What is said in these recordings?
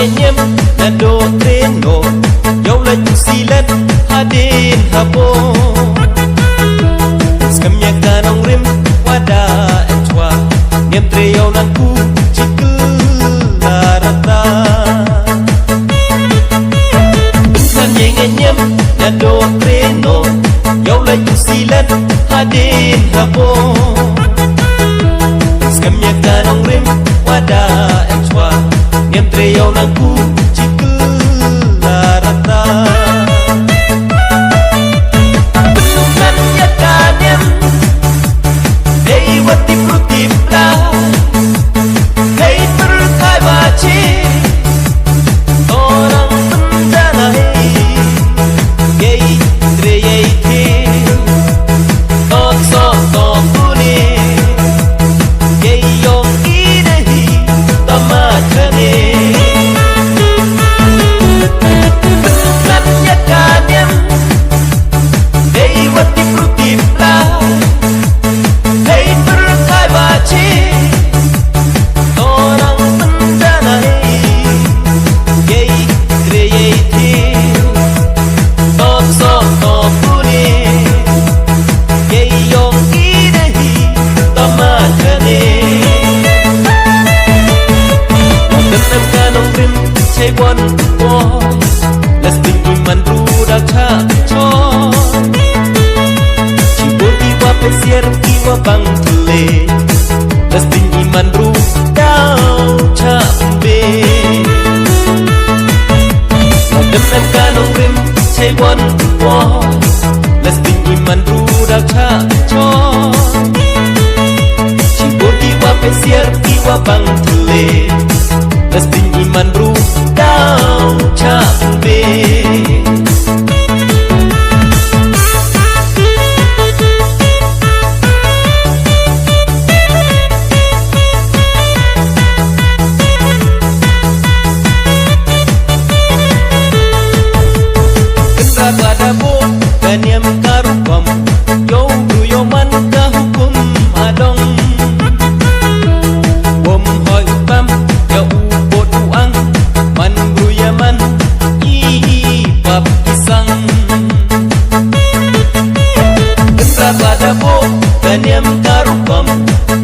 ngenyem na do treno yo la silat hadin habo skamnya kanong rim wada etwa ngem treyo nanku cikul larata san ngenyem na do treno yo la silat hadin habo skamnya kanong rim wada etwa ngem treyo nanku cikul larata Wati prutipla Hei berkai baci Orang pendana hei Yei tre yei ke Tok sok tok kune Yei yong idehi Tamakane Bentuknya kanyam Hei wati prutipla Orang pendana Yei tre yei te Tok sok tok kune Yei yong idehi tamakane Tenam kanong rim chay wan boys Las tinggi man rudak chak chon Cibur kiwa pesier kiwa bang tele Las tinggi man rudak chak be Tenam kanong rim chay wan boys Las tinggi man rudak chak chon Cibur kiwa pesier kiwa bang tele Las tinggi man rudak chak be Kanyam karupam yo yo man ka hukum adong Wom hoi pam ya ubot uang man bruyaman i pap isang Kesra pada bo kanyam karupam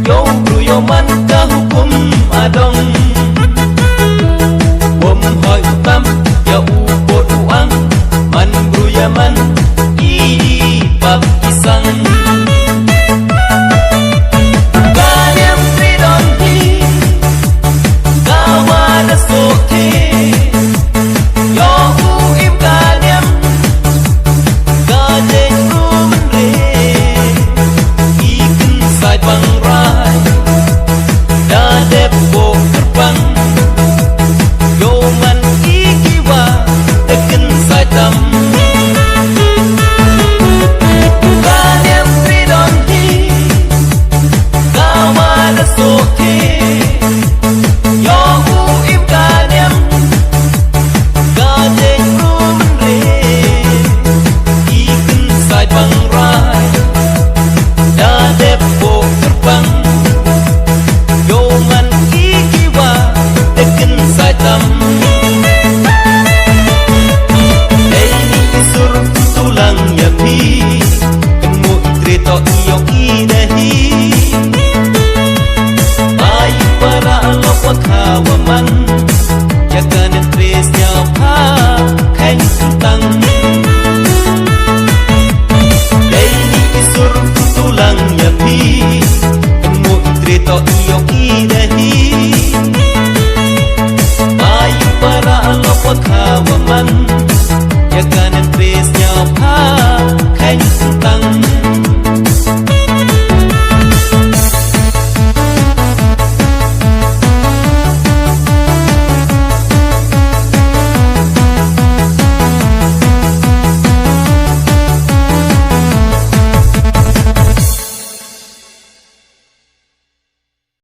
yo man ka hukum adong Wom hoi pam ya ubot uang man bruyaman Pag isang Kanyang tridonti Kawa na soke Yo uim kanyang Kajeng rumenre Ikan say pangray Dadep ko terbang Yo man ikiwa Teken say tam Kawaman